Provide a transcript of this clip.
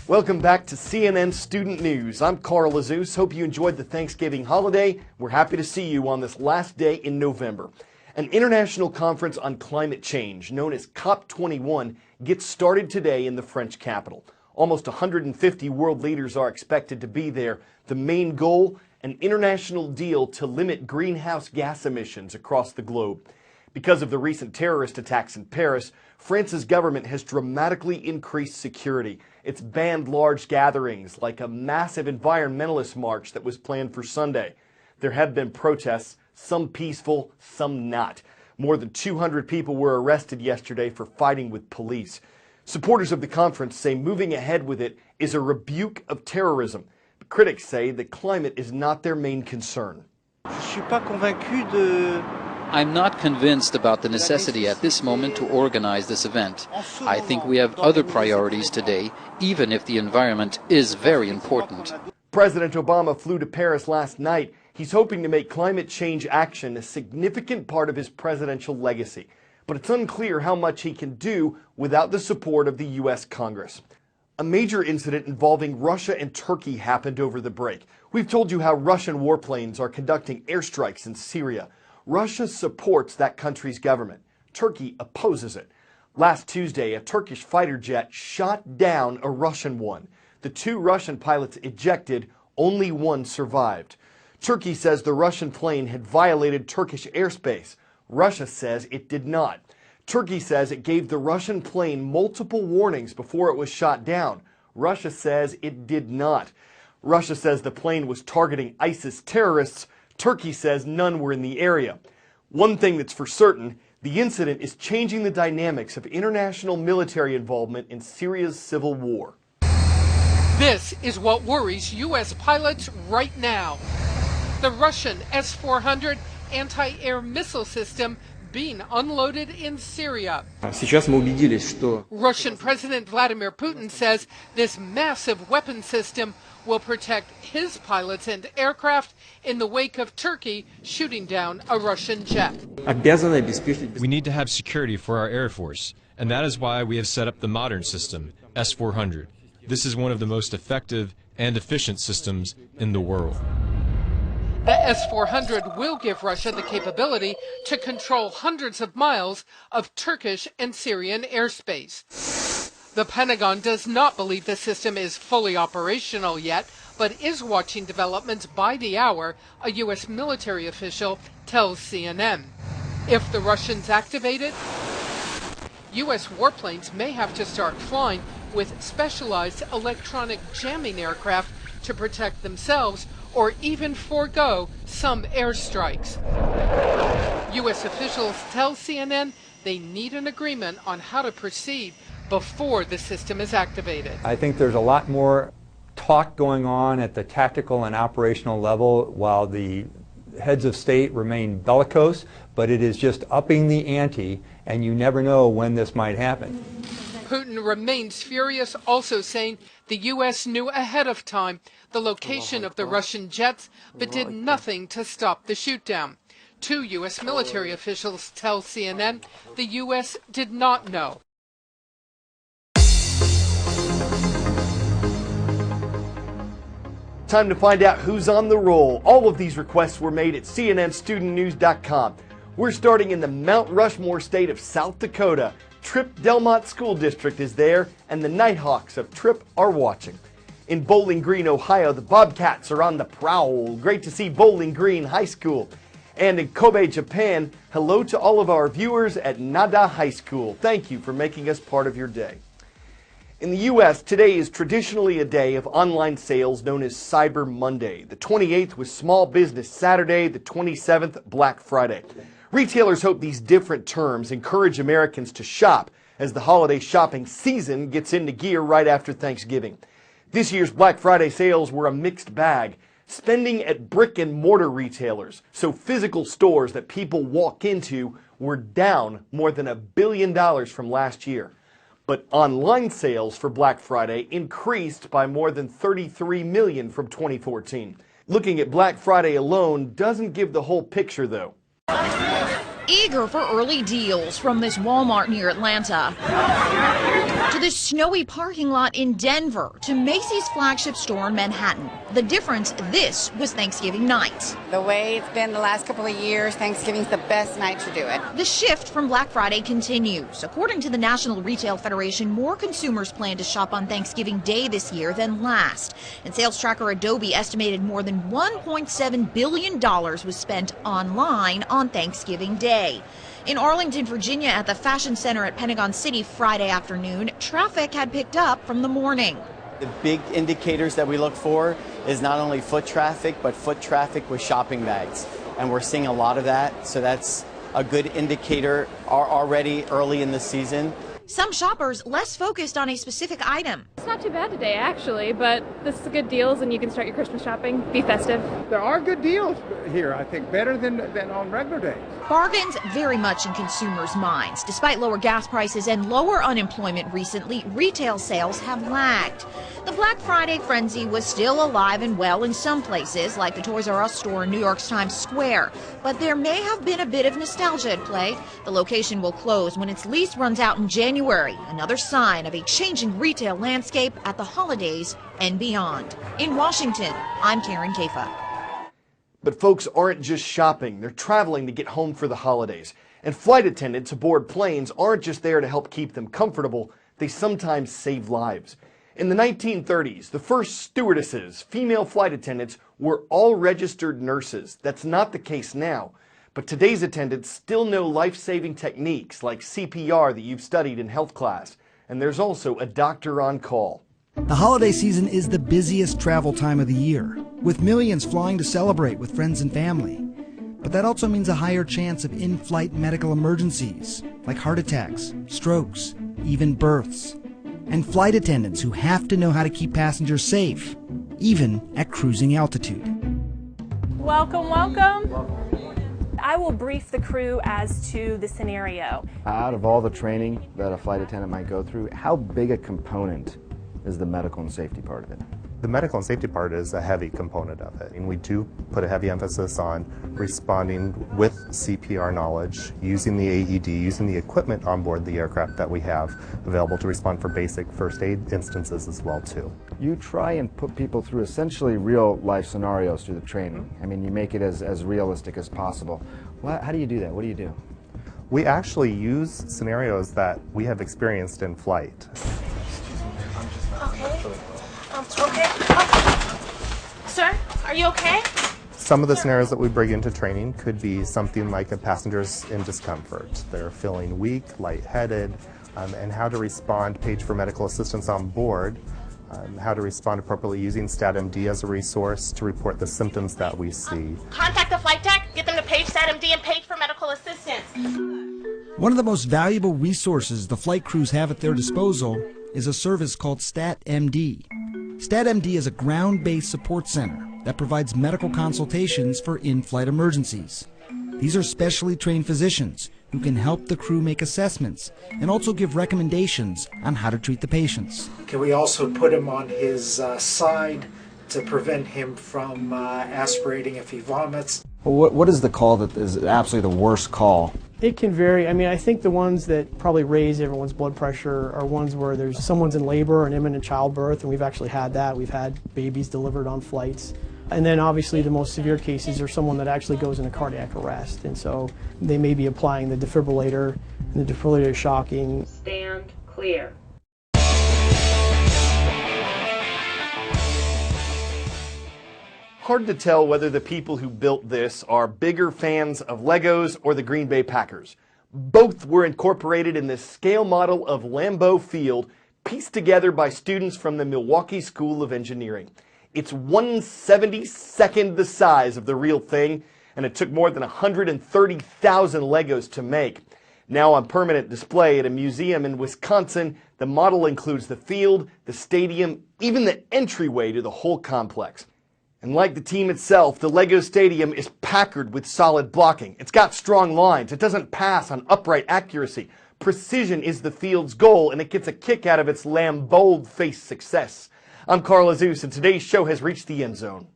Welcome back to CNN Student News. I'm Carl Azus. Hope you enjoyed the Thanksgiving holiday. We're happy to see you on this last day in November. An international conference on climate change, known as COP21, gets started today in the French capital. Almost 150 world leaders are expected to be there. The main goal, an international deal to limit greenhouse gas emissions across the globe. Because of the recent terrorist attacks in Paris, France's government has dramatically increased security. It's banned large gatherings, like a massive environmentalist march that was planned for Sunday. There have been protests, some peaceful, some not. More than 200 people were arrested yesterday for fighting with police. Supporters of the conference say moving ahead with it is a rebuke of terrorism. But critics say that climate is not their main concern. I'm not convinced about the necessity at this moment to organize this event. I think we have other priorities today, even if the environment is very important. President Obama flew to Paris last night. He's hoping to make climate change action a significant part of his presidential legacy. But it's unclear how much he can do without the support of the U.S. Congress. A major incident involving Russia and Turkey happened over the break. We've told you how Russian warplanes are conducting airstrikes in Syria. Russia supports that country's government. Turkey opposes it. Last Tuesday, a Turkish fighter jet shot down a Russian one. The two Russian pilots ejected, only one survived. Turkey says the Russian plane had violated Turkish airspace. Russia says it did not. Turkey says it gave the Russian plane multiple warnings before it was shot down. Russia says it did not. Russia says the plane was targeting ISIS terrorists. Turkey says none were in the area. One thing that's for certain, the incident is changing the dynamics of international military involvement in Syria's civil war. This is what worries U.S. pilots right now. The Russian S-400 anti-air missile system being unloaded in Syria. Russian President Vladimir Putin says this massive weapon system will protect his pilots and aircraft in the wake of Turkey shooting down a Russian jet. We need to have security for our Air Force, and that is why we have set up the modern system, S-400. This is one of the most effective and efficient systems in the world. The S-400 will give Russia the capability to control hundreds of miles of Turkish and Syrian airspace. The Pentagon does not believe the system is fully operational yet, but is watching developments by the hour, a U.S. military official tells CNN. If the Russians activate it, U.S. warplanes may have to start flying with specialized electronic jamming aircraft to protect themselves or even forego some airstrikes. U.S. officials tell CNN they need an agreement on how to proceed before the system is activated. I think there's a lot more talk going on at the tactical and operational level while the heads of state remain bellicose, but it is just upping the ante, and you never know when this might happen. Putin remains furious, also saying the U.S. knew ahead of time the location of the Russian jets, but did nothing to stop the shootdown. Two U.S. military officials tell CNN the U.S. did not know. Time to find out who's on the roll. All of these requests were made at cnnstudentnews.com. We're starting in the Mount Rushmore state of South Dakota. Tripp Delmont School District is there, and the Nighthawks of Tripp are watching. In Bowling Green, Ohio, the Bobcats are on the prowl. Great to see Bowling Green High School. And in Kobe, Japan, hello to all of our viewers at Nada High School. Thank you for making us part of your day. In the U.S., today is traditionally a day of online sales known as Cyber Monday. The 28th was Small Business Saturday, the 27th, Black Friday. Retailers hope these different terms encourage Americans to shop as the holiday shopping season gets into gear right after Thanksgiving. This year's Black Friday sales were a mixed bag. Spending at brick and mortar retailers, so physical stores that people walk into, were down more than $1 billion from last year. But online sales for Black Friday increased by more than $33 million from 2014. Looking at Black Friday alone doesn't give the whole picture, though. Eager for early deals from this Walmart near Atlanta. To this snowy parking lot in Denver, to Macy's flagship store in Manhattan. The difference, this was Thanksgiving night. The way it's been the last couple of years, Thanksgiving's the best night to do it. The shift from Black Friday continues. According to the National Retail Federation, more consumers plan to shop on Thanksgiving Day this year than last. And sales tracker Adobe estimated more than $1.7 billion was spent online on Thanksgiving Day. In Arlington, Virginia, at the Fashion Center at Pentagon City Friday afternoon, traffic had picked up from the morning. The big indicators that we look for is not only foot traffic, but foot traffic with shopping bags. And we're seeing a lot of that, so that's a good indicator already early in the season. Some shoppers less focused on a specific item. It's not too bad today, actually, but this is good deals and you can start your Christmas shopping, be festive. There are good deals here, I think, better than on regular days. Bargains very much in consumers' minds. Despite lower gas prices and lower unemployment recently, retail sales have lagged. The Black Friday frenzy was still alive and well in some places, like the Toys R Us store in New York's Times Square. But there may have been a bit of nostalgia at play. The location will close when its lease runs out in January, another sign of a changing retail landscape at the holidays and beyond. In Washington, I'm Karen Kafa. But folks aren't just shopping, they're traveling to get home for the holidays. And flight attendants aboard planes aren't just there to help keep them comfortable, they sometimes save lives. In the 1930s, the first stewardesses, female flight attendants, were all registered nurses. That's not the case now. But today's attendants still know life-saving techniques like CPR that you've studied in health class. And there's also a doctor on call. The holiday season is the busiest travel time of the year, with millions flying to celebrate with friends and family. But that also means a higher chance of in-flight medical emergencies, like heart attacks, strokes, even births. And flight attendants who have to know how to keep passengers safe, even at cruising altitude. Welcome, welcome. I will brief the crew as to the scenario. Out of all the training that a flight attendant might go through, how big a component is the medical and safety part of it? The medical and safety part is a heavy component of it. And we do put a heavy emphasis on responding with CPR knowledge, using the AED, using the equipment on board the aircraft that we have available to respond for basic first aid instances as well too. You try and put people through essentially real life scenarios through the training. I mean, you make it as realistic as possible. How do you do that? What do you do? We actually use scenarios that we have experienced in flight. Okay. Sir, are you okay? Some of the scenarios that we bring into training could be something like a passenger's in discomfort. They're feeling weak, lightheaded, and how to respond, page for medical assistance on board, how to respond appropriately using StatMD as a resource to report the symptoms that we see. Contact the flight deck, get them to page StatMD and page for medical assistance. One of the most valuable resources the flight crews have at their disposal is a service called StatMD. StatMD is a ground-based support center that provides medical consultations for in-flight emergencies. These are specially trained physicians who can help the crew make assessments and also give recommendations on how to treat the patients. Can we also put him on his side to prevent him from aspirating if he vomits? Well, what is the call that is absolutely the worst call? It can vary. I mean, I think the ones that probably raise everyone's blood pressure are ones where there's someone's in labor or an imminent childbirth, and we've actually had that. We've had babies delivered on flights. And then obviously the most severe cases are someone that actually goes into cardiac arrest, and so they may be applying the defibrillator, and the defibrillator is shocking. Stand clear. Hard to tell whether the people who built this are bigger fans of Legos or the Green Bay Packers. Both were incorporated in this scale model of Lambeau Field, pieced together by students from the Milwaukee School of Engineering. It's 1/72nd the size of the real thing, and it took more than 130,000 Legos to make. Now on permanent display at a museum in Wisconsin, the model includes the field, the stadium, even the entryway to the whole complex. And like the team itself, the Lego Stadium is packered with solid blocking. It's got strong lines. It doesn't pass on upright accuracy. Precision is the field's goal, and it gets a kick out of its Lambeau-faced success. I'm Carl Azus, and today's show has reached the end zone.